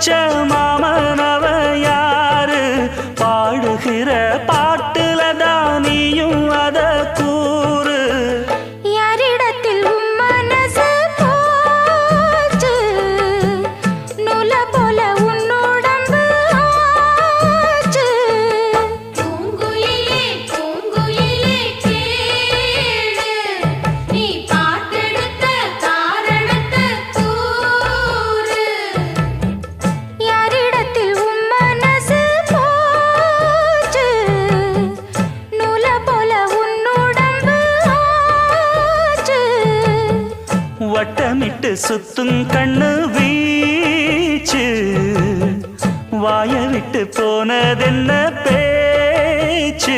வச்ச மாமனவ யாரு பாடுகிற பாட்டுல தானியும் அத கூறு யாரிடத்தில் உம் மனசு போச்சு நூல போல உன்னுடம்பு ஆச்சு பூங்குயிலே பூங்குயிலே கேளு நீ பாட்டெடுத்த காரணத்தை கூறு யாரிடத்தில் உம் மனசு போச்சு நூல போல உன்னுடம்பு ஆச்சு வட்டமிட்டு சுத்தும் கண்ணு வீச்சு வாய விட்டு போனதென்ன பேச்சு